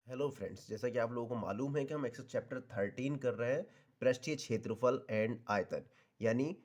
Hello friends, जैसा कि आप लोगों को मालूम है कि हम एक्सेस चैप्टर 13 कर रहे हैं। पृष्ठीय क्षेत्रफल एंड आयतन, यानी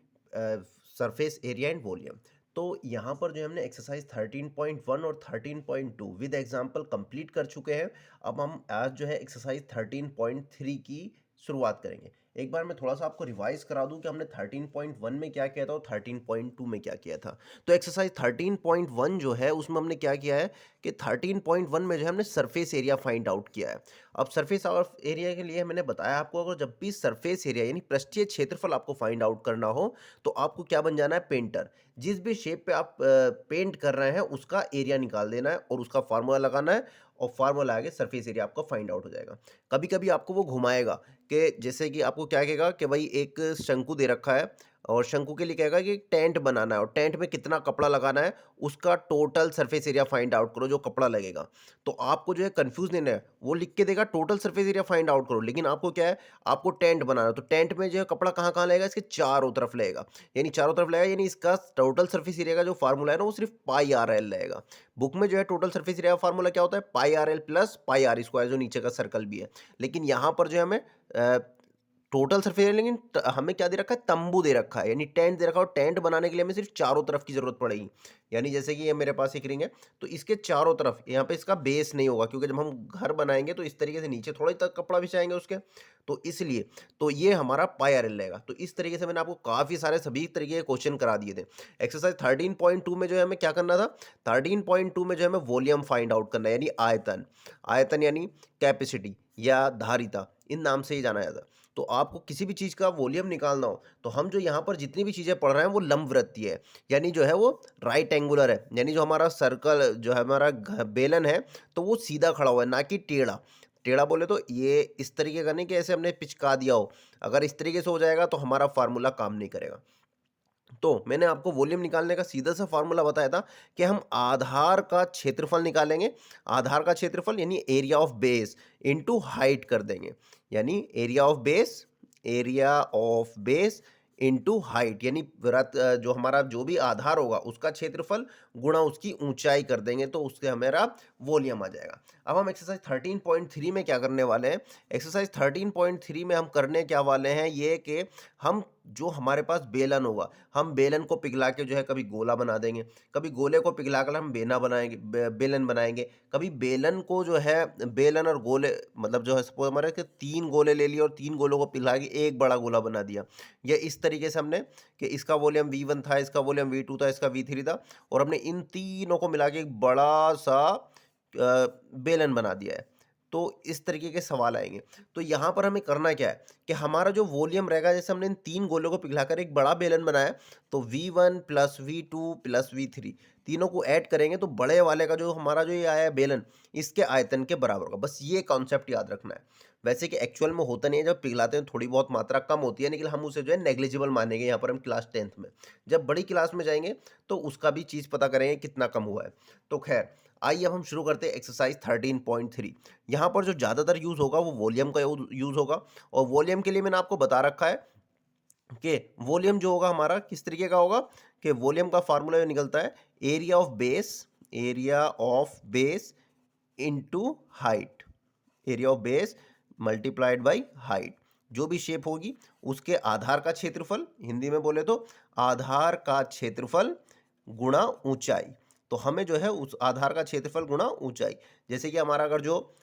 सरफेस एरिया एंड वॉल्यूम। तो यहाँ पर जो है हमने एक्सरसाइज 13.1 और 13.2 विद एग्जांपल कंप्लीट कर चुके हैं। अब हम आज जो है एक्सरसाइज 13.3 की शुरुआत करेंगे। एक बार मैं थोड़ा सा आपको रिवाइज करा दूं कि हमने 13.1 में क्या किया था और 13.2 में क्या किया था। तो एक्सरसाइज 13.1 जो है उसमें हमने क्या किया है कि 13.1 में जो है हमने सरफेस एरिया फाइंड आउट किया है। अब सरफेस ऑफ एरिया के लिए मैंने बताया आपको, अगर जब भी सरफेस एरिया यानी पृष्ठीय क्षेत्रफल आपको फाइंड आउट करना हो तो आपको क्या बन जाना है, पेंटर। जिस भी शेप पे आप पेंट कर रहे हैं उसका एरिया निकाल देना है और उसका फार्मूला लगाना है, और फार्मूला आगे सरफेस एरिया आपका फाइंड आउट हो जाएगा। कभी कभी आपको वो घुमाएगा कि जैसे कि आपको क्या कहेगा कि भाई एक शंकु दे रखा है और शंकु के लिए कहेगा कि एक टेंट बनाना है और टेंट में कितना कपड़ा लगाना है, उसका total surface area find out करो जो कपड़ा लगेगा। तो आपको जो है कंफ्यूज नहीं है, वो लिख के देगा total surface area find out करो, लेकिन आपको क्या है, आपको टेंट बनाना है। तो टेंट में जो है कपड़ा कहाँ कहाँ लगेगा, इसके चारों तरफ लगेगा। यानी चारों तरफ लगेगा, यानी इसका टोटल सरफेस एरिया का जो फार्मूला है ना वो सिर्फ पाई आर एल रहेगा। बुक में जो है टोटल सरफेस एरिया का फार्मूला क्या होता है, pi R L plus pi R square, जो नीचे का सर्कल भी है। लेकिन यहाँ पर जो है हमें टोटल सरफेस एरिया, लेकिन हमें क्या दे रखा है, तंबू दे रखा है, यानी टेंट दे रखा है। और टेंट बनाने के लिए हमें सिर्फ चारों तरफ की जरूरत पड़ेगी। यानी जैसे कि ये मेरे पास एक रिंग है, तो इसके चारों तरफ यहाँ पे इसका बेस नहीं होगा, क्योंकि जब हम घर बनाएंगे तो इस तरीके से नीचे थोड़ा ही तक कपड़ा बिछाएंगे उसके, तो इसलिए तो ये हमारा पाई आर एल रहेगा। तो इस तरीके से मैंने आपको काफ़ी सारे सभी तरीके के क्वेश्चन करा दिए थे। एक्सरसाइज 13.2 में जो है हमें क्या करना था, 13.2 में जो है हमें वॉल्यूम फाइंड आउट करना है, यानी आयतन। आयतन यानी कैपेसिटी या धारिता, इन नाम से ही जाना जाता है। तो आपको किसी भी चीज़ का वॉल्यूम निकालना हो तो हम जो यहाँ पर जितनी भी चीज़ें पढ़ रहे हैं वो लंबवृत्तीय है, यानी जो है वो राइट एंगुलर है। यानी जो हमारा सर्कल, जो है हमारा बेलन है, तो वो सीधा खड़ा हुआ है, ना कि टेढ़ा। टेढ़ा बोले तो ये इस तरीके का नहीं कि ऐसे हमने पिचका दिया हो। अगर इस तरीके से हो जाएगा तो हमारा फार्मूला काम नहीं करेगा। तो मैंने आपको वॉल्यूम निकालने का सीधा सा फार्मूला बताया था कि हम आधार का क्षेत्रफल निकालेंगे। आधार का क्षेत्रफल यानी area of base into height कर देंगे। यानी area of base into height, यानी जो हमारा जो भी आधार होगा उसका क्षेत्रफल गुणा उसकी ऊंचाई कर देंगे, तो उससे हमारा वॉल्यूम आ जाएगा। अब हम एक्सरसाइज 13.3 में क्या करने वाले हैं, एक्सरसाइज 13.3 में हम करने क्या वाले हैं, ये कि हम जो हमारे पास बेलन होगा, हम बेलन को पिघला के जो है कभी गोला बना देंगे, कभी गोले को पिघलाकर हम बेना बनाएंगे, बेलन बनाएंगे। कभी बेलन को जो है, बेलन और गोले मतलब जो है, सपोज हमारे के 3 गोले ले लिए और 3 गोलों को पिघला के एक बड़ा गोला बना दिया। ये इस तरीके से हमने कि इसका वॉल्यूम V1 था, इसका वॉल्यूम V2 था, इसका V3 था, और हमने इन तीनों को मिला के एक बड़ा सा बेलन बना दिया है। तो इस तरीके के सवाल आएंगे। तो यहाँ पर हमें करना क्या है कि हमारा जो वॉल्यूम रहेगा, जैसे हमने इन 3 गोलों को पिघलाकर एक बड़ा बेलन बनाया, तो V1 plus V2 plus V3 तीनों को ऐड करेंगे तो बड़े वाले का जो हमारा जो ये आया है बेलन, इसके आयतन के बराबर होगा। बस ये कॉन्सेप्ट याद रखना है। वैसे कि एक्चुअल में होता नहीं है, जब पिघलाते हैं थोड़ी बहुत मात्रा कम होती है, लेकिन हम उसे जो है नेग्लिजिबल मानेंगे यहाँ पर हम क्लास 10th में। जब बड़ी क्लास में जाएंगे तो उसका भी चीज़ पता करेंगे कितना कम हुआ है। तो खैर, आइए अब हम शुरू करते हैं एक्सरसाइज 13.3। यहाँ पर जो ज़्यादातर यूज़ होगा वो वॉल्यूम का यूज़ होगा। और वॉल्यूम के लिए मैंने आपको बता रखा है कि वॉल्यूम जो होगा हमारा किस तरीके का होगा, कि वॉल्यूम का फार्मूला जो निकलता है, area of base into height. Area of base multiplied by height. जो भी शेप होगी उसके आधार का क्षेत्रफल, हिंदी में बोले तो आधार का क्षेत्रफल गुणा ऊंचाई। तो हमें जो है उस आधार का क्षेत्रफल गुणा ऊंचाई, जैसे कि हमारा अगर जो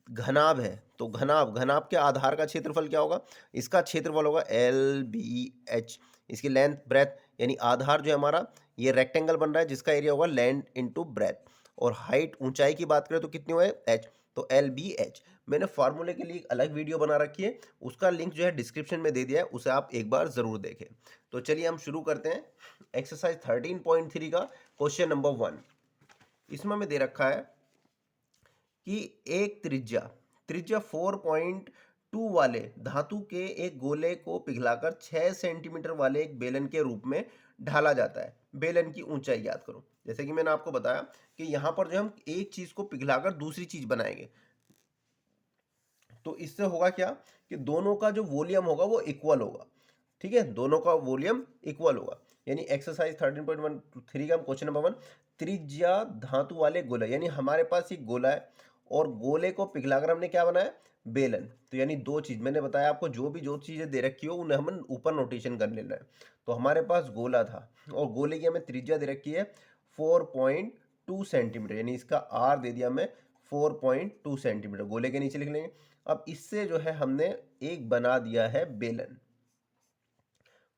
घनाभ है, तो घनाभ घनाभ के आधार का क्षेत्रफल क्या होगा, इसका क्षेत्रफल होगा LBH। इसकी लेंथ ब्रेथ, यानी आधार जो है हमारा ये रेक्टेंगल बन रहा है जिसका एरिया होगा लेंथ इंटू ब्रेथ। और हाइट ऊंचाई की बात करें तो कितनी हुआ है, H, तो LBH। मैंने फार्मूले के लिए एक अलग वीडियो बना रखी है, उसका लिंक जो है डिस्क्रिप्शन में दे दिया है, उसे आप एक बार ज़रूर देखें। तो चलिए हम शुरू करते हैं एक्सरसाइज 13.3 का क्वेश्चन नंबर 1। इसमें हमें दे रखा है कि एक त्रिज्या त्रिज्या 4.2 वाले धातु के एक गोले को पिघलाकर 6 सेंटीमीटर वाले एक बेलन के रूप में ढाला जाता है। बेलन की ऊंचाई याद करो। जैसे कि मैंने आपको बताया कि यहाँ पर जो हम एक चीज को पिघलाकर दूसरी चीज बनाएंगे, तो इससे होगा क्या कि दोनों का जो वॉल्यूम होगा वो इक्वल होगा। ठीक है, दोनों का वॉल्यूम इक्वल होगा। यानी एक्सरसाइज 13.13 का क्वेश्चन नंबर 1, त्रिज्या धातु वाले गोला, यानी हमारे पास एक गोला है और गोले को पिघलाकर हमने क्या बनाया, बेलन। तो यानी दो चीज़ मैंने बताया आपको, जो चीज़ें दे रखी हो उन्हें हम ऊपर नोटेशन कर लेना है। तो हमारे पास गोला था और गोले की हमें त्रिज्या दे रखी है 4.2 सेंटीमीटर, यानी इसका आर दे दिया हमें 4.2 सेंटीमीटर, गोले के नीचे लिख लेंगे। अब इससे जो है हमने एक बना दिया है बेलन,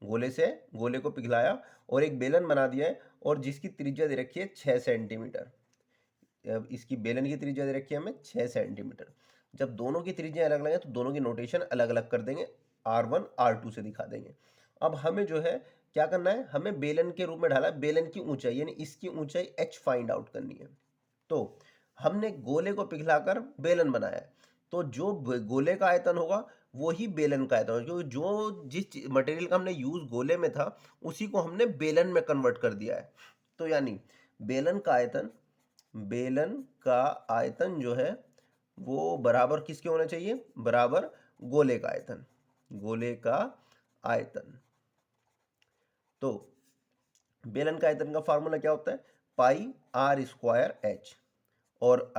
गोले से गोले को पिघलाया और एक बेलन बना दिया है, और जिसकी त्रिज्या दे रखी है 6 सेंटीमीटर। अब इसकी बेलन की त्रिज्या दे रखी है हमें 6 सेंटीमीटर। जब दोनों की त्रिज्या अलग अलग है तो दोनों की नोटेशन अलग अलग कर देंगे, R1 R2 से दिखा देंगे। अब हमें जो है क्या करना है, हमें बेलन के रूप में ढाला बेलन की ऊंचाई, यानी इसकी ऊंचाई h फाइंड आउट करनी है। तो हमने गोले को पिघलाकर बेलन बनाया है, तो जो गोले का आयतन होगा वही बेलन का आयतन होगा, क्योंकि जो जिस मटेरियल का हमने यूज गोले में था उसी को हमने बेलन में कन्वर्ट कर दिया है। तो यानी बेलन का आयतन, बेलन का आयतन जो है वो बराबर किसके होना चाहिए, बराबर गोले का आयतन, गोले का आयतन। तो बेलन का आयतन का फार्मूला क्या होता है, पाई आर स्क्वायर एच, और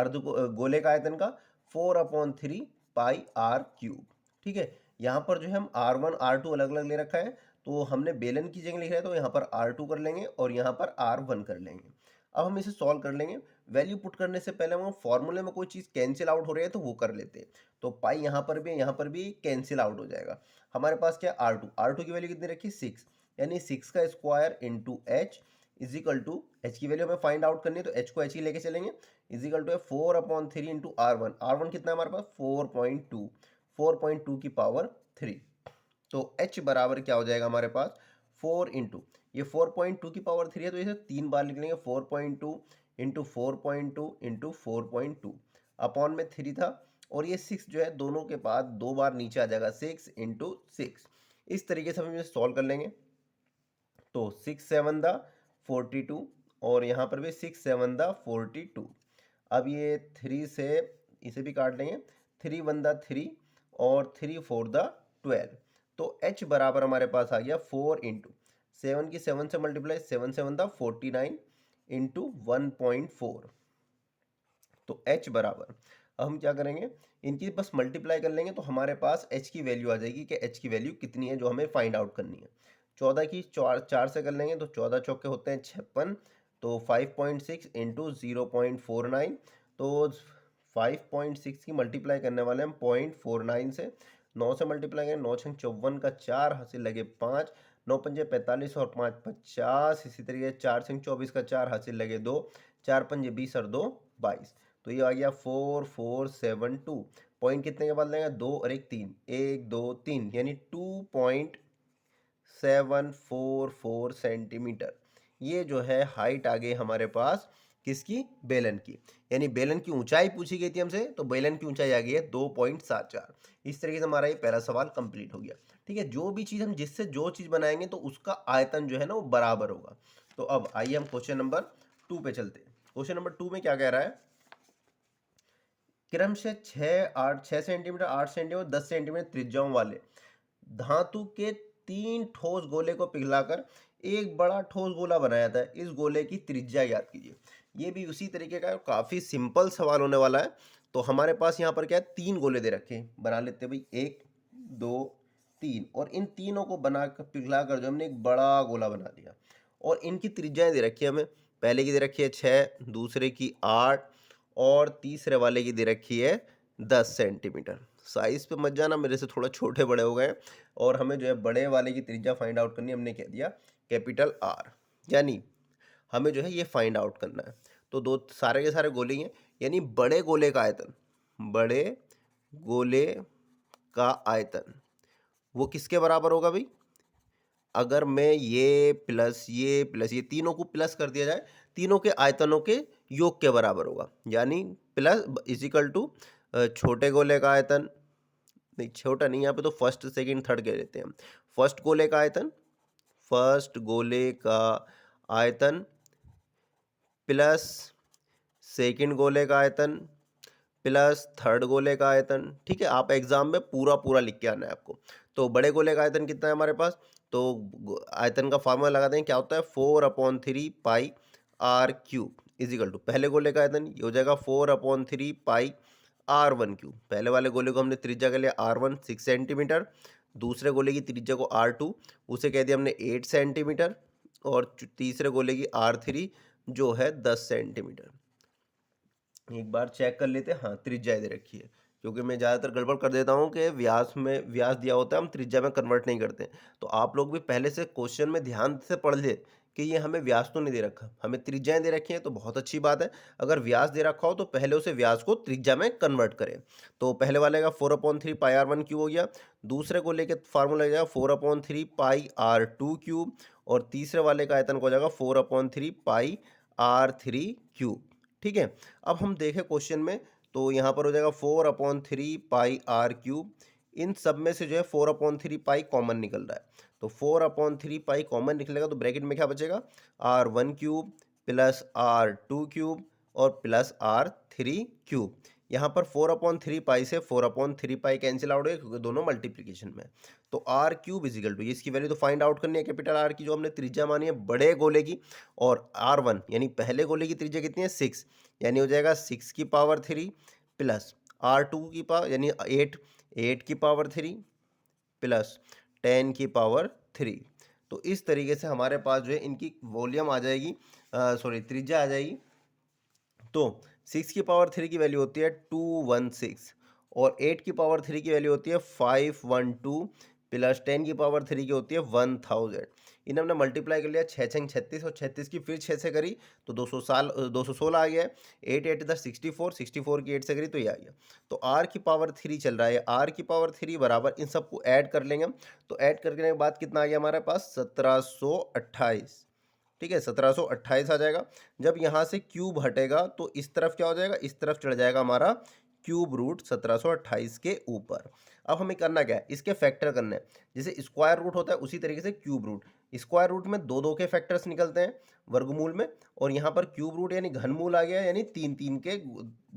गोले का आयतन का 4/3 पाई आर क्यूब। ठीक है, यहाँ पर जो है हम R1 R2 अलग अलग ले रखा है, तो हमने बेलन की जगह लिख रहा है तो यहाँ पर R2 कर लेंगे और यहाँ पर R1 कर लेंगे। अब हम इसे सॉल्व कर लेंगे। वैल्यू पुट करने से पहले हम फॉर्मूले में कोई चीज़ कैंसिल आउट हो रही है तो वो कर लेते हैं। तो पाई यहाँ पर भी कैंसिल आउट हो जाएगा। हमारे पास क्या है, R2 की वैल्यू कितनी रखी, 6, यानी 6 का square into H is equal to, H की वैल्यू हमें फाइंड आउट करनी है तो एच को एच ही लेके चलेंगे, इज इक्वल टू है 4/3 इंटू R1 कितना है हमारे पास 4.2 की पावर 3। तो h बराबर क्या हो जाएगा हमारे पास 4 इंटू, ये 4.2 की पावर 3 है तो इसे 3 बार लिख लेंगे, 4.2 इंटू 4.2 इंटू 4.2 अपॉन में 3 था, और ये 6 जो है दोनों के बाद 2 बार नीचे आ जाएगा, 6 इंटू 6। इस तरीके से हम इसे सॉल्व कर लेंगे। तो 6 7 दा 42, और यहाँ पर भी 6 7 दा 42। अब ये 3 से इसे भी काट लेंगे, 3 1 दा 3 और 3 4 दा 12। तो h बराबर हमारे पास आ गया 4 इंटू 7 की 7 से मल्टीप्लाई, 7 7 दा 49 इंटू 1.4। तो h बराबर, अब हम क्या करेंगे, इनकी बस मल्टीप्लाई कर लेंगे तो हमारे पास h की वैल्यू आ जाएगी कि h की वैल्यू कितनी है जो हमें फाइंड आउट करनी है। 14 की 4 से कर लेंगे तो 14 चौके होते हैं 56, तो 5.6 इंटू 0.49, तो 5.6 की मल्टीप्लाई करने वाले हम 0.49 से, 9 से मल्टीप्लाई करें, 9 छंग 54 का 4 हासिल लगे 5, 9 पंजे 45 और 5 50, इसी तरीके 4 छंग 24 का 4 हासिल लगे 2, 4 पंजे 20 और 2 22। तो ये आ गया 4472। पॉइंट कितने के बाद लगेगा, 2 और 1 3, 1 2 3, यानी 2.744 सेंटीमीटर। ये जो है हाइट आ गई हमारे पास किसकी, बेलन की। यानी बेलन की ऊंचाई पूछी गई थी हमसे, तो बेलन की ऊंचाई आ गई है 2.74। इस तरीके से हमारा ये पहला सवाल कंप्लीट हो गया। ठीक है, जो भी चीज़ हम जिससे जो चीज़ बनाएंगे तो उसका आयतन जो है ना वो बराबर होगा। तो अब आइए हम क्वेश्चन नंबर 2 पे चलते हैं। क्वेश्चन नंबर 2 में क्या कह रहा है, क्रमशः 6 सेंटीमीटर, 8 सेंटीमीटर, 10 सेंटीमीटर त्रिज्याओं वाले धातु के 3 ठोस गोले को पिघलाकर एक बड़ा ठोस गोला बनाया था, इस गोले की त्रिज्या ज्ञात कीजिए। ये भी उसी तरीके का काफ़ी सिंपल सवाल होने वाला है। तो हमारे पास यहाँ पर क्या है, 3 गोले दे रखे हैं, बना लेते हैं भाई, 1 2 3, और इन तीनों को बनाकर पिघलाकर जो हमने एक बड़ा गोला बना दिया, और इनकी त्रिज्याएं दे रखी है हमें, पहले की दे रखी है 6, दूसरे की 8, और तीसरे वाले की दे रखी है 10 सेंटीमीटर। साइज़ पे मत जाना, मेरे से थोड़ा छोटे बड़े हो गए, और हमें जो है बड़े वाले की त्रिज्या फाइंड आउट करनी है, हमने कह दिया कैपिटल R, यानी हमें जो है ये फाइंड आउट करना है। तो दो सारे के सारे गोले ही हैं, यानी बड़े गोले का आयतन, बड़े गोले का आयतन वो किसके बराबर होगा भाई, अगर मैं ये प्लस ये तीनों को प्लस कर दिया जाए, तीनों के आयतनों के योग के बराबर होगा, यानी प्लस इज इक्वल टू छोटे गोले का आयतन, नहीं छोटा नहीं, यहाँ पे तो फर्स्ट सेकंड थर्ड कह देते हैं हम, फर्स्ट गोले का आयतन, फर्स्ट गोले का आयतन प्लस सेकंड गोले का आयतन प्लस थर्ड गोले का आयतन। ठीक है, आप एग्जाम में पूरा पूरा लिख के आना है आपको। तो बड़े गोले का आयतन कितना है हमारे पास, तो आयतन का फार्मूला लगा दें, क्या होता है 4/3 पाई R क्यूब, इजिकल टू पहले गोले का आयतन ये हो जाएगा 4/3 पाई r1 क्यूब। पहले वाले गोले को हमने त्रिज्या के लिए r1 6 सेंटीमीटर, दूसरे गोले की त्रिज्या को r2 उसे कह दिया हमने 8 सेंटीमीटर, और तीसरे गोले की r3 जो है 10 सेंटीमीटर। एक बार चेक कर लेते हैं। हाँ, त्रिज्या दे रखी है, क्योंकि मैं ज़्यादातर गड़बड़ कर देता हूँ कि व्यास दिया होता है, हम त्रिज्या में कन्वर्ट नहीं करते। तो आप लोग भी पहले से क्वेश्चन में ध्यान से पढ़ ले कि ये हमें व्यास तो नहीं दे रखा, हमें त्रिज्याएं दे रखी हैं, तो बहुत अच्छी बात है। अगर व्यास दे रखा हो तो पहले उसे व्यास को त्रिज्या में कन्वर्ट करें। तो पहले वाले का 4/3 पाई r1 क्यूब हो गया, दूसरे को लेके फार्मूला हो जाएगा 4/3 पाई r2 क्यूब, और तीसरे वाले का आयतन को हो जाएगा 4/3 पाई r3 क्यूब। ठीक है, अब हम देखें क्वेश्चन में, तो यहाँ पर हो जाएगा 4/3 पाई r क्यूब। इन सब में से जो है 4/3 पाई कॉमन निकल रहा है, तो 4/3 पाई कॉमन निकलेगा तो ब्रैकेट में क्या बचेगा, r1 cube plus r2 cube और प्लस r3 क्यूब। यहाँ पर 4/3 पाई से 4/3 पाई कैंसिल आउट है, क्योंकि दोनों मल्टीप्लीकेशन में है। तो r क्यूब इजिकल टू, इसकी वैल्यू तो फाइंड आउट करनी है कैपिटल R की, जो हमने त्रिज्या मानी है बड़े गोले की, और r1 यानी पहले गोले की त्रिज्या कितनी है 6, यानी हो जाएगा 6 की पावर 3 प्लस r2 की पावर यानी 8 की पावर 3 प्लस 10 की पावर 3। तो इस तरीके से हमारे पास जो है इनकी वॉल्यूम आ जाएगी, सॉरी त्रिज्या आ जाएगी। तो 6 की पावर 3 की वैल्यू होती है 216, और 8 की पावर 3 की वैल्यू होती है 512 प्लस 10 की पावर 3 की होती है 1000। इन्हें हमने मल्टीप्लाई कर लिया, 6 छंग 36, और 36 की फिर 6 से करी तो 216 आ गया। 8 8 10 64, 64 की 8 से करी तो ये आ गया। तो r की पावर 3 चल रहा है, r की पावर 3 बराबर इन सबको ऐड कर लेंगे हम, तो ऐड करने के बाद कितना आ गया हमारे पास 1728। ठीक है, 1728 आ जाएगा। जब यहाँ से क्यूब हटेगा तो इस तरफ क्या हो जाएगा, इस तरफ चढ़ जाएगा हमारा क्यूब रूट 1728 के ऊपर। अब हमें करना क्या है, इसके फैक्टर करने हैं। जैसे स्क्वायर रूट होता है उसी तरीके से क्यूब रूट, स्क्वायर रूट में दो दो के फैक्टर्स निकलते हैं वर्गमूल में, और यहाँ पर क्यूब रूट यानी घनमूल आ गया, यानी तीन तीन के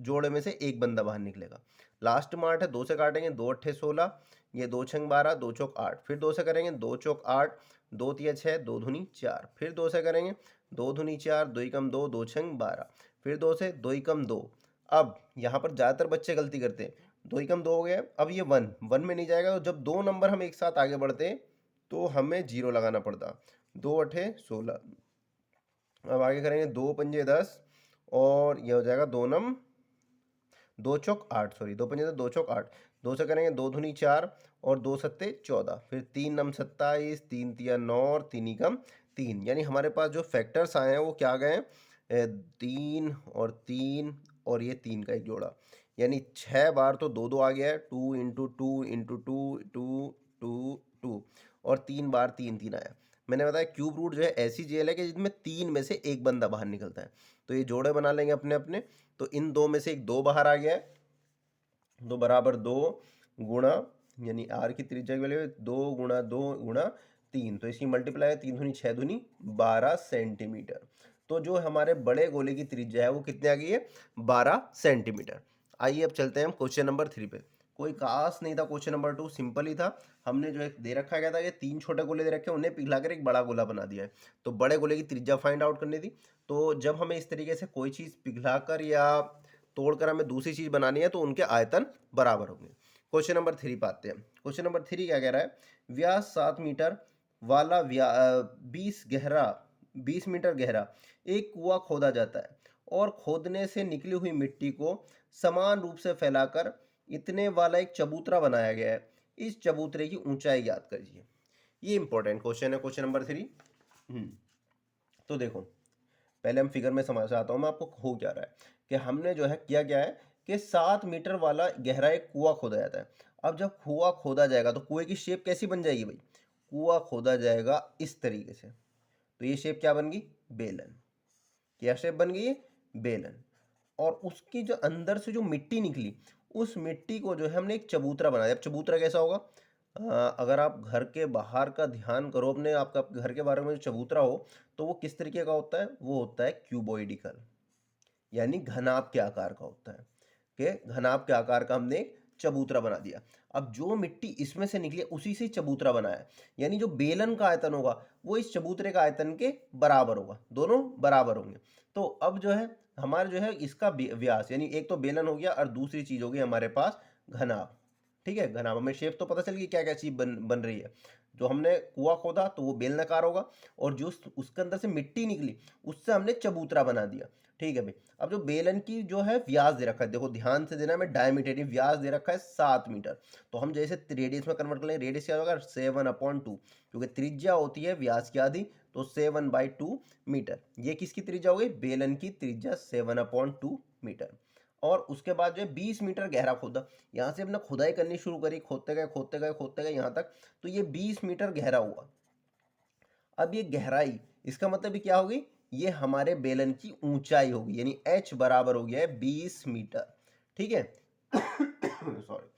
जोड़े में से एक बंदा बाहर निकलेगा। लास्ट में 8 है, 2 से काटेंगे, 2 8 16, ये 2 छंग 12, 2 चौक 8, फिर 2 से करेंगे, 2 चौक 8, 2 तिया 6, 2 धुनी 4, फिर 2 से करेंगे, 2 धुनी 4, 2 एकम 2, 2 छंग 12, फिर 2 से 2 एकम 2। अब यहाँ पर ज़्यादातर बच्चे गलती करते हैं, 2 एकम 2 हो गया, अब ये 1 में नहीं जाएगा, तो जब दो नंबर हम एक साथ आगे बढ़ते तो हमें 0 लगाना पड़ता। 2 8 16, अब आगे करेंगे 2 पंजे 10, और ये हो जाएगा 2 नम 2 चौक 8, सॉरी 2 पंजे 2 चौक 8, 2 से करेंगे 2 धुनी 4 और 2 सत्ते 14, फिर 3 नम 27, 3 तिया 9 और 3 एकम 3। यानी हमारे पास जो फैक्टर्स आए हैं वो क्या गए हैं, 3 और 3 और ये 3 का एक जोड़ा, यानी 6 बार तो 2 2 आ गया है, 2 इंटू 2 इंटू 2 2 2 2, और 3 बार 3 3 आया। मैंने बताया क्यूब रूट जो है ऐसी जेल है कि जिसमें 3 में से एक बंदा बाहर निकलता है। तो ये जोड़े बना लेंगे अपने अपने, तो इन दो में से एक 2 बाहर आ गया है, 2 बराबर 2 गुणा, यानी आर की त्रिज्या की वैल्यू 2 गुणा 2 गुणा 3, तो इसकी मल्टीप्लाई है 3 दूनी 6 दूनी 12 सेंटीमीटर। तो जो हमारे बड़े गोले की त्रिज्या है वो कितने आ गई है, 12 सेंटीमीटर। आइए अब चलते हैं हम क्वेश्चन नंबर 3 पे। कोई खास नहीं था क्वेश्चन नंबर 2, सिंपल ही था। हमने जो है दे रखा गया था कि 3 छोटे गोले दे रखे, उन्हें पिघलाकर एक बड़ा गोला बना दिया है, तो बड़े गोले की त्रिज्या फाइंड आउट करनी थी। तो जब हमें इस तरीके से कोई चीज़ पिघलाकर या तोड़कर हमें दूसरी चीज बनानी है तो उनके आयतन बराबर होंगे। क्वेश्चन नंबर 3 पे आते हैं। क्वेश्चन नंबर 3 क्या कह रहा है, व्यास 7 मीटर वाला 20 मीटर गहरा एक कुआं खोदा जाता है, और खोदने से निकली हुई मिट्टी को समान रूप से फैलाकर इतने वाला एक चबूतरा बनाया गया है। इस चबूतरे की ऊंचाई ज्ञात करिए। ये इंपॉर्टेंट क्वेश्चन है, क्वेश्चन नंबर 3। तो देखो, पहले हम फिगर में समझाता हूँ मैं आपको हो क्या रहा है, कि हमने जो है किया क्या है कि 7 मीटर वाला गहरा एक कुआं खोदा जाता है। अब जब कुआं खोदा जाएगा तो कुएं की शेप कैसी बन जाएगी भाई, कुआं खोदा जाएगा इस तरीके से, तो ये शेप क्या बन गई, बेलन। क्या शेप बन गई, बेलन। और उसकी जो अंदर से जो मिट्टी निकली, उस मिट्टी को जो है हमने एक चबूतरा बनाया। अब चबूतरा कैसा होगा, अगर आप घर के बाहर का ध्यान करो अपने, आपका घर के बारे में जो चबूतरा हो तो वो किस तरीके का होता है, वो होता है क्यूबॉइडिकल, यानी घनाभ के आकार का होता है। कि घनाभ के आकार का हमने एक चबूतरा बना दिया। अब जो मिट्टी इसमें से निकली है उसी से चबूतरा बनाया, यानी जो बेलन का आयतन होगा वो इस चबूतरे का आयतन के बराबर होगा, दोनों बराबर होंगे। तो अब जो है हमारा जो है इसका व्यास, यानी एक तो बेलन हो गया और दूसरी चीज होगी हमारे पास घनाभ। ठीक है, घनाभ हमें शेप तो पता चल गई क्या क्या चीज बन रही है। जो हमने कुआं खोदा तो वो बेलनाकार होगा, और जो उसके अंदर से मिट्टी निकली उससे हमने चबूतरा बना दिया। ठीक है भाई, अब जो बेलन की जो है व्यास दे रखा है, देखो ध्यान से देना, में डायमीटर व्यास दे रखा है 7 मीटर। तो हम जैसे रेडियस में कन्वर्ट कर लेंगे, रेडियस क्या होगा 7/2, क्योंकि त्रिज्या होती है व्यास की आधी, तो 7/2 मीटर। ये किसकी त्रिज्या हो गई, बेलन की त्रिज्या 7/2 मीटर। और उसके बाद जो है 20 मीटर गहरा खोदा, यहाँ से हमने खुदाई करनी शुरू करी, खोदते गए खोदते गए खोदते गए यहाँ तक, तो ये 20 मीटर गहरा हुआ। अब ये गहराई, इसका मतलब भी क्या होगी, ये हमारे बेलन की ऊंचाई होगी, यानी h बराबर हो गया है 20 मीटर। ठीक है सॉरी।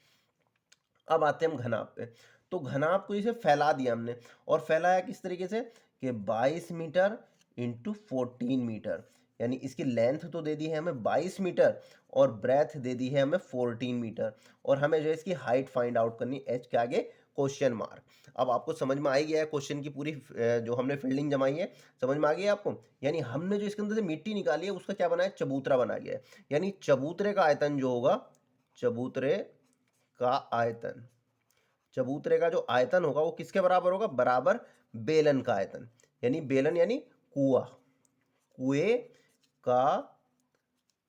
अब आते हैं हम घनाभ पे। तो घनाभ को इसे फैला दिया हमने, और फैलाया किस तरीके से कि 22 मीटर इंटू 14 मीटर, यानी इसकी लेंथ तो दे दी है हमें 22 मीटर और ब्रेथ दे दी है हमें 14 मीटर, और हमें जो है इसकी हाइट फाइंड आउट करनी, एच के आगे क्वेश्चन मार्क। अब आपको समझ में आ ही गया है क्वेश्चन की पूरी जो हमने फील्डिंग जमाई है, समझ में आ गई है आपको। यानी हमने जो इसके अंदर से मिट्टी निकाली है उसका क्या बनाया, चबूतरा बना गया है। यानी चबूतरे का आयतन जो होगा, चबूतरे का आयतन, चबूतरे का जो आयतन होगा वो किसके बराबर होगा, बराबर बेलन का आयतन। यानी बेलन यानी कुआं, कुएं का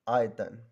आयतन,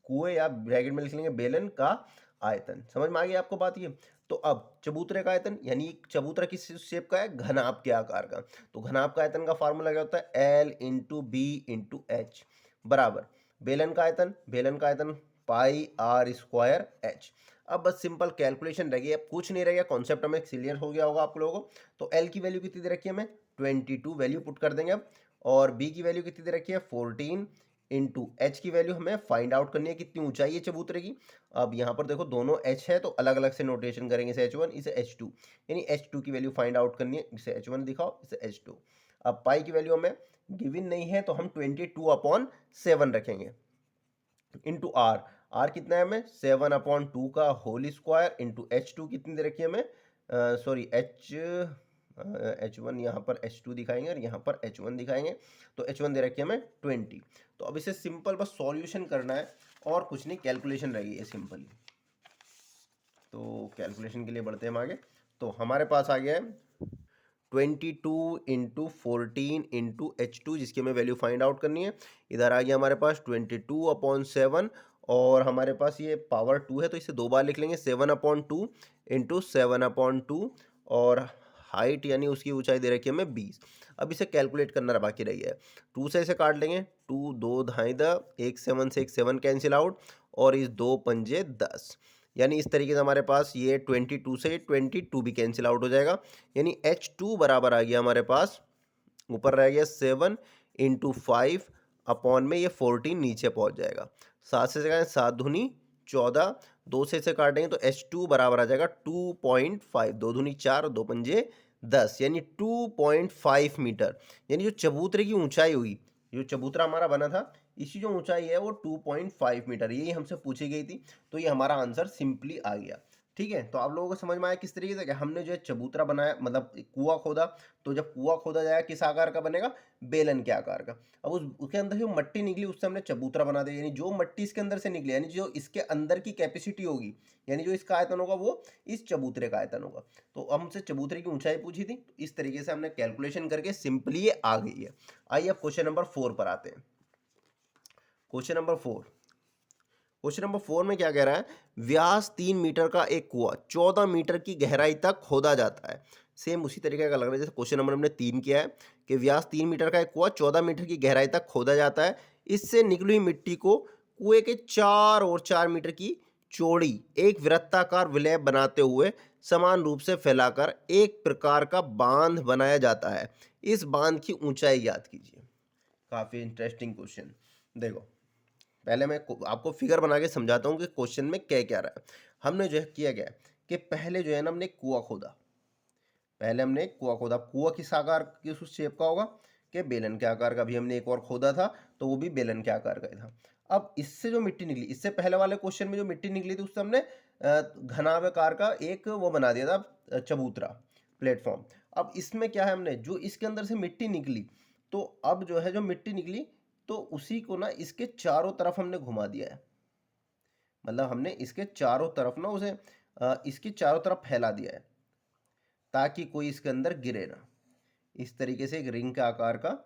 कुएं या ब्रैकेट में लिख लेंगे बेलन का आयतन। समझ में आ गई आपको बात ये। तो अब चबूतरे का आयतन, यानी चबूतरा किस शेप का है, घनाभ के आकार का। तो घनाभ का आयतन का फार्मूला क्या होता है, L into B into H बराबर बेलन का आयतन, बेलन का आयतन पाई आर स्क्वायर एच। अब बस सिंपल कैलकुलेशन रह गई, अब कुछ नहीं रह गया, कॉन्सेप्ट हमें क्लियर हो गया होगा आप लोगों को। तो L की वैल्यू कितनी दे रखी है हमें, 22 वैल्यू पुट कर देंगे अब, और B की वैल्यू कितनी दे रखी है 14 इंटू एच की वैल्यू हमें फाइंड आउट करनी है, कितनी ऊंचाई है चबूतरे की। अब यहाँ पर देखो दोनों एच है तो अलग अलग से नोटेशन करेंगे, इसे H1 इसे H2, यानी H2 की वैल्यू फाइंड आउट करनी है, इसे H1 दिखाओ इसे H2। अब पाई की वैल्यू हमें गिवन नहीं है तो हम 22/7 रखेंगे, इंटू आर, आर कितना है हमें 7/2 का होल स्क्वायर, इंटू H2 कितनी दे रखी है हमें, सॉरी H1 यहाँ पर H2 दिखाएंगे और यहाँ पर H1 दिखाएंगे, तो H1 दे रखी है हमें 20। तो अब इसे सिंपल बस सॉल्यूशन करना है और कुछ नहीं, कैलकुलेशन रहेगी ये सिंपली। तो कैलकुलेशन के लिए बढ़ते हैं हम आगे। तो हमारे पास आ गया है 22 इंटू 14 इंटू H2, जिसकी हमें वैल्यू फाइंड आउट करनी है। इधर आ गया हमारे पास 22/7, और हमारे पास ये पावर 2 है तो इसे दो बार लिख लेंगे, 7/2 इंटू 7/2, और हाइट यानी उसकी ऊंचाई दे रखी है हमें 20। अब इसे कैलकुलेट करना बाकी रह गया है, 2 से इसे काट लेंगे, 2 2 ढाई द, एक 7 से एक 7 कैंसिल आउट, और इस 2 पंजे 10, यानी इस तरीके से हमारे पास ये 22 से 22 भी कैंसिल आउट हो जाएगा। यानी H2 बराबर आ गया हमारे पास, ऊपर रह गया 7 इंटू 5 अपॉन में ये 14 नीचे पहुंच जाएगा। 7 से कहें 7 दूनी 14, 2 से इसे काटेंगे तो H2 बराबर आ जाएगा 2.5, 2 दूनी 4, 2 पंजे 10, यानी 2.5 मीटर। यानी जो चबूतरे की ऊंचाई हुई, जो चबूतरा हमारा बना था इसकी जो ऊंचाई है वो 2.5 मीटर, यही हमसे पूछी गई थी। तो ये हमारा आंसर सिंपली आ गया। ठीक है, तो आप लोगों को समझ में आया किस तरीके से, कि हमने जो है चबूतरा बनाया, मतलब कुआं खोदा, तो जब कुआं खोदा जाएगा किस आकार का बनेगा, बेलन के आकार का। अब उसके अंदर जो मट्टी निकली उससे हमने चबूतरा बना दिया, यानी जो मट्टी इसके अंदर से निकली, यानी जो इसके अंदर की कैपेसिटी होगी, यानी जो इसका आयतन होगा वो इस चबूतरे का आयतन होगा। तो हमसे चबूतरे की ऊंचाई पूछी थी, तो इस तरीके से हमने कैलकुलेशन करके सिंपली ये आ गई है। आइए अब क्वेश्चन नंबर 4 पर आते हैं। क्वेश्चन नंबर 4, क्वेश्चन नंबर 4 में क्या कह रहा है, व्यास 3 मीटर का एक कुआं 14 मीटर की गहराई तक खोदा जाता है। सेम उसी तरीके का लग रहा है जैसे क्वेश्चन नंबर हमने 3 किया है, कि व्यास 3 मीटर का एक कुआं 14 मीटर की गहराई तक खोदा जाता है। इससे निकली हुई मिट्टी को कुएं के 4 और 4 मीटर की चौड़ी एक वृत्ताकार विलय बनाते हुए समान रूप से फैलाकर एक प्रकार का बांध बनाया जाता है। इस बांध की ऊंचाई ज्ञात कीजिए। काफी इंटरेस्टिंग क्वेश्चन। देखो, पहले मैं आपको फिगर बना के समझाता हूँ कि क्वेश्चन में क्या क्या रहा है। हमने जो है किया गया कि पहले जो है ना हमने कुआं खोदा, पहले हमने कुआं खोदा, कुआं किस आकार की उस शेप का होगा, कि बेलन के आकार का। भी हमने एक और खोदा था तो वो भी बेलन के आकार का ही था। अब इससे जो मिट्टी निकली, इससे पहले वाले क्वेश्चन में जो मिट्टी निकली थी उससे हमने घनाकार का एक वो बना दिया था, चबूतरा, प्लेटफॉर्म। अब इसमें क्या है, हमने जो इसके अंदर से मिट्टी निकली, तो अब जो है जो मिट्टी निकली तो उसी को ना इसके चारों तरफ हमने घुमा दिया है। मतलब हमने इसके चारों तरफ ना उसे इसके चारों तरफ फैला दिया है ताकि कोई इसके अंदर गिरे ना। इस तरीके से एक रिंग के आकार का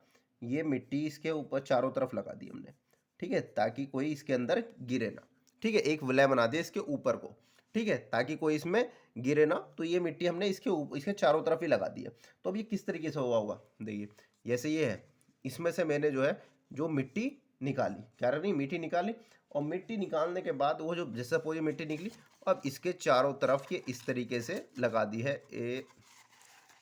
ये मिट्टी इसके ऊपर चारों तरफ लगा दी हमने, ठीक है, ताकि कोई इसके अंदर गिरे ना। ठीक है, एक विलय बना दिया इसके ऊपर को, ठीक है, ताकि कोई इसमें गिरे ना। तो ये मिट्टी हमने इसके ऊपर, इसके चारों तरफ ही लगा दी है। तो अब ये किस तरीके से हुआ होगा, देखिए जैसे ये है, इसमें से मैंने जो है जो मिट्टी निकाली, क्या रही, मिट्टी निकाली, और मिट्टी निकालने के बाद वो जो जैसे सपोज ये मिट्टी निकली, अब इसके चारों तरफ ये इस तरीके से लगा दी है,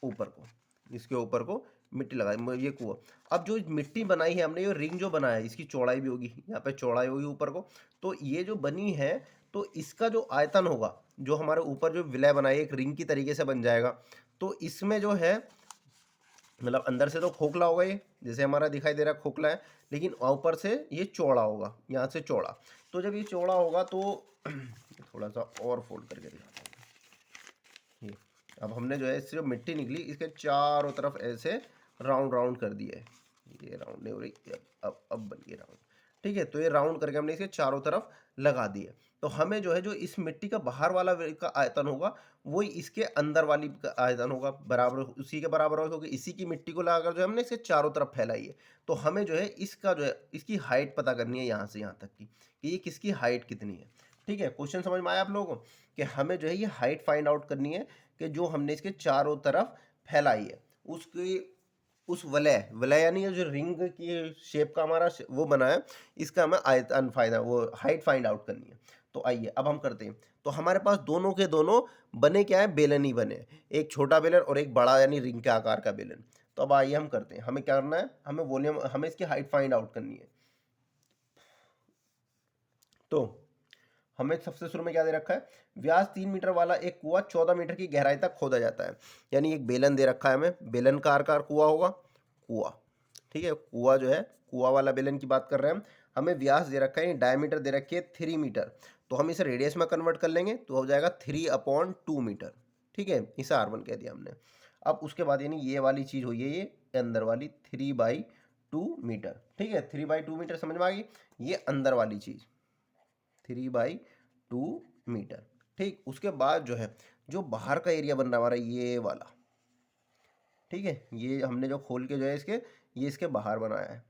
ऊपर को, इसके ऊपर को मिट्टी लगाई, ये कुआ। अब जो मिट्टी बनाई है हमने, ये रिंग जो बनाया है, इसकी चौड़ाई भी होगी, यहाँ पे चौड़ाई होगी ऊपर को, तो ये जो बनी है, तो इसका जो आयतन होगा, जो हमारे ऊपर जो विलय बनाई एक रिंग की तरीके से बन जाएगा, तो इसमें जो है मतलब अंदर से तो खोखला होगा ये, जैसे हमारा दिखाई दे रहा है खोखला है, लेकिन ऊपर से ये चौड़ा होगा, यहाँ से चौड़ा। तो जब ये चौड़ा होगा तो थोड़ा सा और फोल्ड करके दिखाता हूँ। ये अब हमने जो है इससे जो मिट्टी निकली इसके चारों तरफ ऐसे राउंड राउंड कर दिया है, ये राउंड नहीं हो रही, अब बन गई राउंड, ठीक है। तो ये राउंड करके हमने इसके चारों तरफ लगा दिए। तो हमें जो है जो इस मिट्टी का बाहर वाला का आयतन होगा वही इसके अंदर वाली का आयतन होगा, बराबर उसी के बराबर होगा, क्योंकि इसी की मिट्टी को लगाकर जो हमने इसके चारों तरफ फैलाई है। तो हमें जो है इसका जो है इसकी हाइट पता करनी है यहाँ से यहाँ तक की, कि ये किसकी हाइट कितनी है। ठीक है, क्वेश्चन समझ में आया आप लोगों को, कि हमें जो है ये हाइट फाइंड आउट करनी है कि जो हमने इसके चारों तरफ फैलाई है उसकी, उस वलय, वलय यानी जो रिंग की शेप का हमारा वो बना है, इसका हमें आयतन फायदा वो हाइट फाइंड आउट करनी है। तो आइए अब हम करते हैं। तो हमारे पास दोनों के दोनों बने क्या है, बेलन ही बने, एक छोटा बेलन और एक बड़ा यानी रिंग के आकार का बेलन। तो अब आइए हम करते हैं, हमें क्या करना है, हमें वॉल्यूम, हमें इसकी हाइट फाइंड आउट करनी है। तो हमें सबसे शुरू में क्या दे रखा है, व्यास 3 मीटर वाला एक कुआं 14 मीटर की गहराई तक खोदा जाता है। यानी एक बेलन दे रखा है हमें, बेलन का आकार कुआं होगा, कुआं, ठीक है, कुआं जो है कुआं वाला बेलन की बात कर रहे हैं हम। हमें व्यास दे रखा है, डायमीटर दे रखी है 3 मीटर, तो हम इसे रेडियस में कन्वर्ट कर लेंगे तो हो जाएगा 3/2 मीटर, ठीक है, इसे R1 कह दिया हमने। अब उसके बाद यानी ये वाली चीज़ हुई है, ये अंदर वाली 3/2 मीटर, ठीक है, 3/2 मीटर समझ में आ गई। ये अंदर वाली चीज़ 3/2 मीटर, ठीक। उसके बाद जो है जो बाहर का एरिया बन रहा है हमारा ये वाला, ठीक है, ये हमने जो खोल के जो है इसके, ये इसके बाहर बनाया है,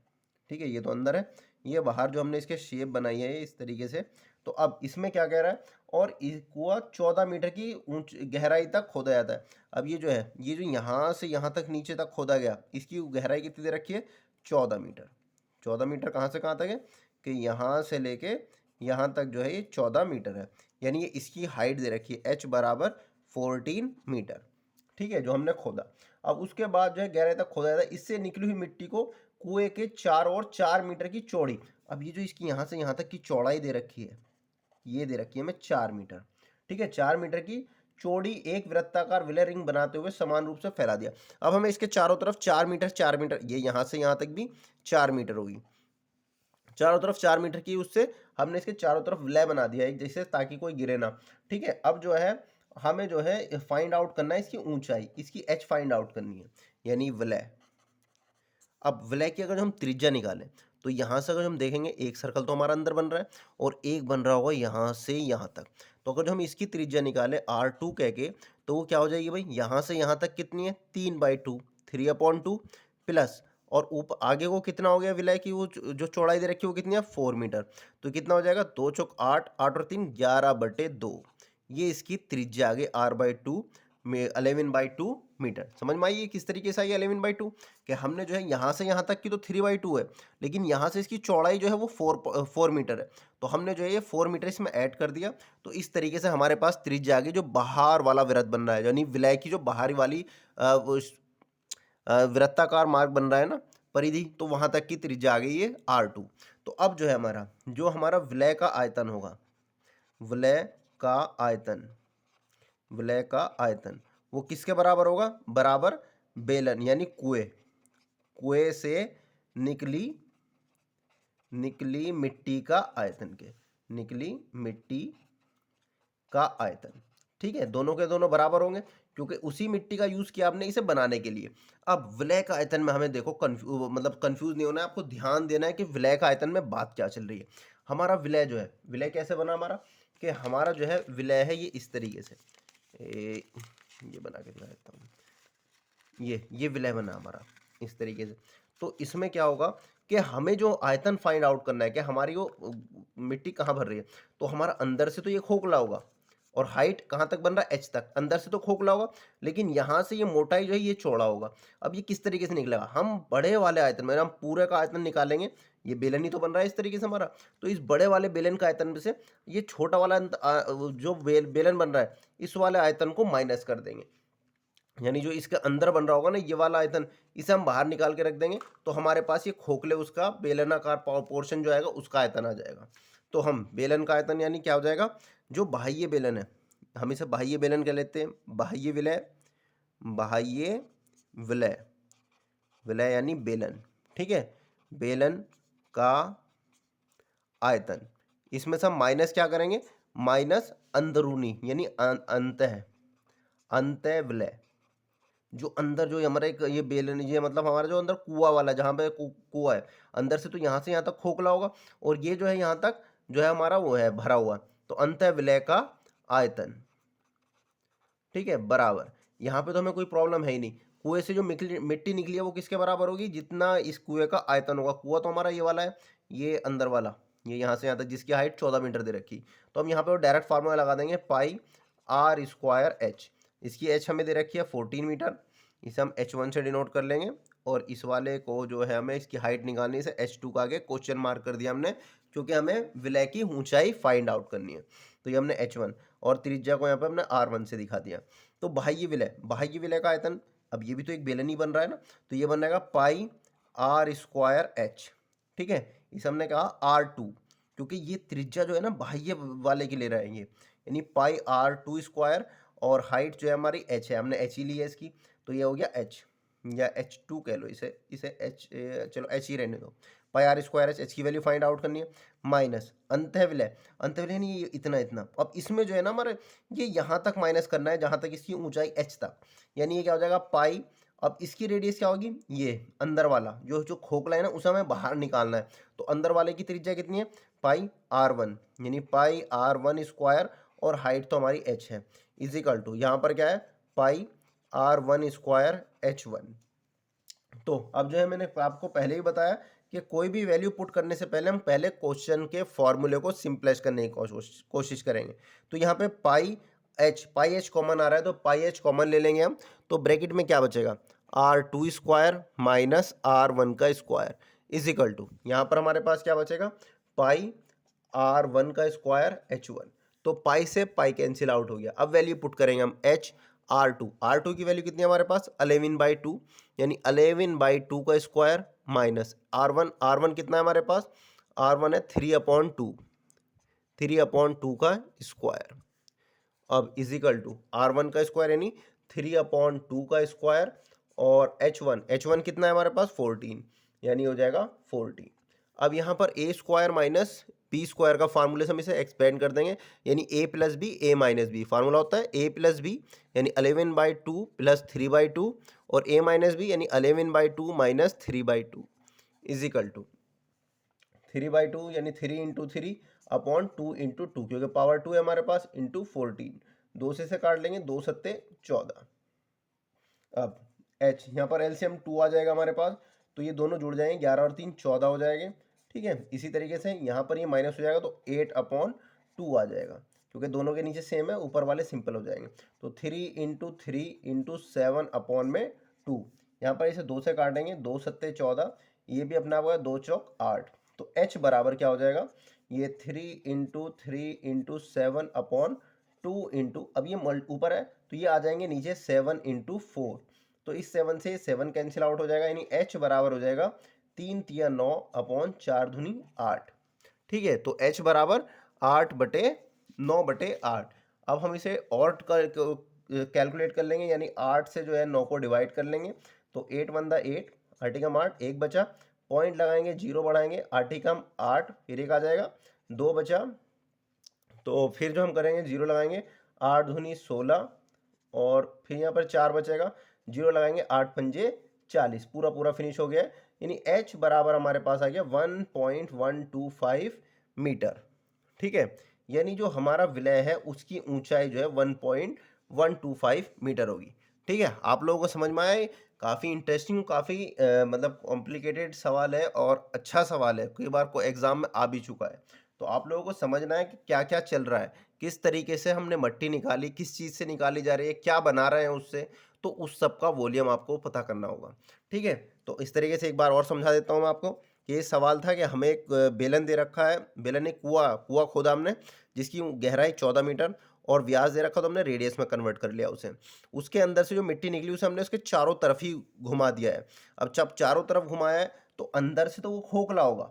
ठीक है, ये तो अंदर है, ये बाहर जो हमने इसके शेप बनाई है इस तरीके से। तो अब इसमें क्या कह रहा है, और इस कुआं 14 मीटर की ऊंच गहराई तक खोदा जाता है। अब ये जो है, ये जो यहाँ से यहाँ तक नीचे तक खोदा गया, इसकी गहराई कितनी दे रखी है, 14 मीटर। 14 मीटर कहाँ से कहाँ तक है, कि यहाँ से लेके यहाँ तक जो है ये 14 मीटर है। यानी ये इसकी हाइट दे रखी है h बराबर 14 मीटर, ठीक है, जो हमने खोदा। अब उसके बाद जो है गहराई तक खोदा जाता है, इससे निकली हुई मिट्टी को कुएं के चार और 4 मीटर की चौड़ी। अब ये जो इसकी यहाँ से यहाँ तक की चौड़ाई दे रखी है, ये दे रखी है हमें 4 मीटर, ठीक है, 4 मीटर की चौड़ी एक वृत्ताकार विलय रिंग बनाते हुए समान रूप से फैला दिया। अब हमें इसके चारों तरफ 4 मीटर 4 मीटर, ये यहाँ से यहाँ तक भी 4 मीटर होगी, चारों तरफ 4 मीटर की, उससे हमने इसके चारों तरफ विलय बना दिया है जैसे, ताकि कोई गिरे ना। ठीक है, अब जो है हमें जो है फाइंड आउट करना है इसकी ऊंचाई, इसकी h फाइंड आउट करनी है, यानी विलय। अब विलय की अगर हम त्रिज्या निकालें तो यहाँ से अगर हम देखेंगे एक सर्कल तो हमारा अंदर बन रहा है और एक बन रहा होगा यहाँ से यहाँ तक। तो अगर हम इसकी त्रिज्या निकालें R2 कह के, तो वो क्या हो जाएगी भाई, यहाँ से यहाँ तक कितनी है, 3/2, 3/2 प्लस, और ऊपर आगे को कितना हो गया विलय की, वो जो चौड़ाई दे रखी है वो कितनी है, 4 मीटर। तो कितना हो जाएगा, 2 चौक 8, 8 और 3 11/2, ये इसकी त्रिज्या आ गई R/2 में 11/2 मीटर। समझ में आई ये किस तरीके से आई 11/2, कि हमने जो है यहाँ से यहाँ तक की तो 3/2 है, लेकिन यहाँ से इसकी चौड़ाई जो है वो 4 मीटर है। तो हमने जो है ये 4 मीटर इसमें ऐड कर दिया, तो इस तरीके से हमारे पास त्रिज्या आ गई, जो बाहर वाला वृत्त बन रहा है, यानी विलय की जो बाहरी वाली वृत्ताकार मार्ग बन रहा है ना, परिधि, तो वहां तक की त्रिज्या आ गई ये R2। तो अब जो है हमारा जो हमारा विलय का आयतन होगा, विलय का आयतन, विलय का आयतन वो किसके बराबर होगा, बराबर बेलन यानी कुएं, कुएं से निकली निकली मिट्टी का आयतन के, निकली मिट्टी का आयतन। ठीक है, दोनों के दोनों बराबर होंगे क्योंकि उसी मिट्टी का यूज किया आपने इसे बनाने के लिए। अब विलय का आयतन में हमें देखो कंफ्यूज नहीं होना है, आपको ध्यान देना है कि विलय का आयतन में बात क्या चल रही है। हमारा विलय जो है, विलय कैसे बना हमारा, कि हमारा जो है विलय है ये इस तरीके से, ये बना के दिखा देता हूँ, ये विलय बना हमारा इस तरीके से। तो इसमें क्या होगा कि हमें जो आयतन फाइंड आउट करना है कि हमारी वो मिट्टी कहाँ भर रही है, तो हमारा अंदर से तो ये खोखला होगा और हाइट कहाँ तक बन रहा है, एच तक, अंदर से तो खोखला होगा, लेकिन यहाँ से ये मोटाई जो है ये चौड़ा होगा। अब ये किस तरीके से निकलेगा, हम बड़े वाले आयतन में हम पूरे का आयतन निकालेंगे, ये बेलन ही तो बन रहा है इस तरीके से हमारा, तो इस बड़े वाले बेलन का आयतन में से ये छोटा वाला जो बेलन बन रहा है इस वाले आयतन को माइनस कर देंगे, यानी जो इसके अंदर बन रहा होगा ना ये वाला आयतन, इसे हम बाहर निकाल के रख देंगे, तो हमारे पास ये खोखले उसका बेलनाकार पोर्शन जो आएगा उसका आयतन आ जाएगा। तो हम बेलन का आयतन यानी क्या हो जाएगा, जो बाह्य बेलन है, हम इसे बाह्य बेलन कह लेते हैं, बाह्य विलय, बाह्य विलय, विलय यानी बेलन। ठीक है, बेलन का आयतन, इसमें से हम माइनस क्या करेंगे, माइनस अंदरूनी यानी अंतः, अंतः विलय, जो अंदर जो हमारा एक ये बेलन, ये मतलब हमारा जो अंदर कुआ वाला जहाँ पे कुआ है, अंदर से तो यहाँ से यहाँ तक खोखला होगा और ये जो है यहाँ तक जो है हमारा वो है भरा हुआ, तो अंतः विलय का आयतन। ठीक है, बराबर, यहाँ पे तो हमें कोई प्रॉब्लम है ही नहीं, कुएं से जो मिट्टी निकली है वो किसके बराबर होगी, जितना इस कुएं का आयतन होगा। कुआ तो हमारा ये वाला है, ये अंदर वाला, ये यहाँ से यहाँ तक जिसकी हाइट 14 मीटर दे रखी, तो हम यहाँ पे डायरेक्ट फार्मूला लगा देंगे, पाई आर स्क्वायर एच, इसकी एच हमें दे रखी है 14 मीटर, इसे हम h1 से डिनोट कर लेंगे, और इस वाले को जो है हमें इसकी हाइट निकालनी है, h2 का आगे क्वेश्चन मार्क कर दिया हमने, क्योंकि हमें विलय की ऊंचाई फाइंड आउट करनी है, तो ये हमने h1 और त्रिज्या को यहाँ पे हमने r1 से दिखा दिया। तो बाह्य विलय, बाह्य विलय का आयतन, अब ये भी तो एक बेलन ही बन रहा है ना, तो ये बन जाएगा पाई आर स्क्वायर एच। ठीक है, इसे हमने कहा R2 क्योंकि ये त्रिज्या जो है ना बाह्य वाले के ले रहे हैं ये, यानी पाई R2 स्क्वायर, और हाइट जो है हमारी h है, हमने h ही ली है इसकी, तो ये हो गया h या h2 कह लो इसे, h, चलो h ही रहने दो, पाई आर स्क्वायर एच, की वैल्यू फाइंड आउट करनी है, माइनस अंतः विलय, अंतः विलय नहीं ये इतना इतना, अब इसमें जो है ना हमारे ये यहाँ तक माइनस करना है जहाँ तक इसकी ऊंचाई h तक, यानी ये क्या हो जाएगा पाई, अब इसकी रेडियस क्या होगी, ये अंदर वाला जो जो खोखला है ना उसे हमें बाहर निकालना है, तो अंदर वाले की त्रिज्या कितनी है, पाई R1, यानी पाई R1 स्क्वायर, और हाइट तो हमारी h है, इजिकल टू यहाँ पर क्या है, पाई R1 स्क्वायर H1। तो अब जो है मैंने आपको पहले ही बताया कि कोई भी वैल्यू पुट करने से पहले हम पहले क्वेश्चन के फॉर्मूले को सिंप्लाइज करने की कोशिश करेंगे। तो यहाँ पे पाई एच कॉमन आ रहा है, तो पाई एच कॉमन ले लेंगे हम, तो ब्रैकेट में क्या बचेगा, R2 स्क्वायर माइनस R1 का स्क्वायर इजिकल टू, यहाँ पर हमारे पास क्या बचेगा, पाई R1 का स्क्वायर H1, तो पाई से पाई कैंसिल आउट हो गया। अब वैल्यू पुट करेंगे हम एच R2 की वैल्यू कितनी है हमारे पास 11/2, यानी 11/2 का स्क्वायर माइनस R1 कितना है हमारे पास, R1 है 3/2, 3/2 का स्क्वायर, अब इजिकल टू R1 का स्क्वायर यानी 3/2 का स्क्वायर, और H1 कितना है हमारे पास 14, यानी हो जाएगा 14। अब यहाँ पर ए स्क्वायर माइनस बी स्क्वायर का फार्मूले से हम इसे एक्सपेंड कर देंगे, यानी ए प्लस बी ए माइनस बी, फार्मूला होता है ए प्लस बी यानी 11/2 प्लस 3/2, और ए माइनस बी यानी 11/2 माइनस 3/2 इजिकल टू 3/2 यानी 3 इंटू 3 अपॉन 2 इंटू 2, क्योंकि पावर 2 है हमारे पास, इंटू 14, दो से काट लेंगे, 2 सत्ते 14। अब h यहाँ पर एलसीएम 2 आ जाएगा हमारे पास, तो ये दोनों जुड़ जाएंगे, 11 और 3 14 हो जाएंगे। ठीक है, इसी तरीके से यहाँ पर ये माइनस हो जाएगा, तो 8/2 आ जाएगा, क्योंकि दोनों के नीचे सेम है, ऊपर वाले सिंपल हो जाएंगे, तो 3 इंटू 3 इंटू 7 अपॉन में 2, यहाँ पर इसे 2 से काटेंगे, 2 सत्ते 14, ये भी अपना होगा 2 चौक 8, तो h बराबर क्या हो जाएगा, ये 3 इंटू 3 इंटू 7 अपॉन 2 इंटू, अब ये ऊपर है तो ये आ जाएंगे नीचे 7 इंटू 4, तो इस 7 से 7 कैंसिल आउट हो जाएगा, यानी h बराबर हो जाएगा 3 तिया 9 अपॉन 4 दूनी 8। ठीक है, तो h बराबर 8/9/8। अब हम इसे और कैलकुलेट कर लेंगे, यानी 8 से जो है 9 को डिवाइड कर लेंगे, तो 8 × 8 8 का 8 1 बचा, पॉइंट लगाएंगे, 0 बढ़ाएंगे, 8 ही कम 8, फिर एक आ जाएगा, 2 बचा, तो फिर जो हम करेंगे 0 लगाएंगे, 8 दूनी 16, और फिर यहाँ पर 4 बचेगा, 0 लगाएंगे, 8 पंजे 40, पूरा पूरा फिनिश हो गया है। यानी h बराबर हमारे पास आ गया 1.125 मीटर। ठीक है, यानी जो हमारा विलय है उसकी ऊंचाई जो है 1.125 मीटर होगी। ठीक है, आप लोगों को समझ में आया? काफ़ी इंटरेस्टिंग, काफ़ी मतलब कॉम्प्लिकेटेड सवाल है और अच्छा सवाल है, कई बार को एग्जाम में आ भी चुका है। तो आप लोगों को समझना है कि क्या क्या चल रहा है, किस तरीके से हमने मट्टी निकाली, किस चीज़ से निकाली जा रही है, क्या बना रहे हैं उससे, तो उस सब का वॉल्यूम आपको पता करना होगा। ठीक है, तो इस तरीके से एक बार और समझा देता हूँ मैं आपको कि ये सवाल था कि हमें एक बेलन दे रखा है, बेलन ने कुआं खोदा हमने, जिसकी गहराई 14 मीटर और व्यास दे रखा, तो हमने रेडियस में कन्वर्ट कर लिया उसे। उसके अंदर से जो मिट्टी निकली उसे हमने उसके चारों तरफ ही घुमा दिया है। अब जब चारों तरफ घुमाया है तो अंदर से तो वो खोखला होगा,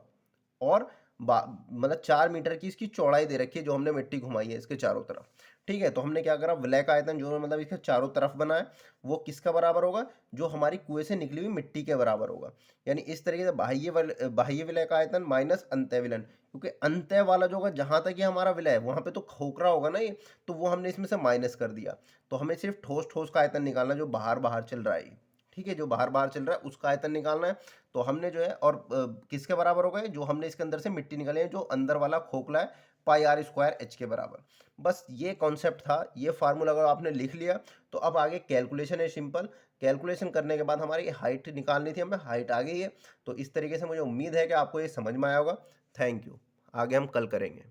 और मतलब 4 मीटर की इसकी चौड़ाई दे रखी है जो हमने मिट्टी घुमाई है इसके चारों तरफ। ठीक है, तो हमने क्या करा, विलय का आयतन जो मतलब इसके चारों तरफ बना है वो किसका बराबर होगा, जो हमारी कुएं से निकली हुई मिट्टी के बराबर होगा। यानी इस तरीके से बाह्य विलय का आयतन माइनस अंतः विलन, क्योंकि अंतः वाला जो होगा जहां तक ये हमारा विलय है वहां पे तो खोखरा होगा ना ये, तो वो हमने इसमें से माइनस कर दिया। तो हमें सिर्फ ठोस ठोस का आयतन निकालना, जो बाहर बाहर चल रहा है। ठीक है, जो बाहर बाहर चल रहा है उसका आयतन निकालना है। तो हमने जो है, और किसके बराबर होगा, जो हमने इसके अंदर से मिट्टी निकाली है, जो अंदर वाला खोखला है, पाई आर स्क्वायर एच के बराबर। बस ये कॉन्सेप्ट था, ये फार्मूला अगर आपने लिख लिया तो अब आगे कैलकुलेशन है सिंपल। कैलकुलेशन करने के बाद हमारी हाइट निकालनी थी, हमें हाइट आ गई है। तो इस तरीके से मुझे उम्मीद है कि आपको ये समझ में आया होगा। थैंक यू, आगे हम कल करेंगे।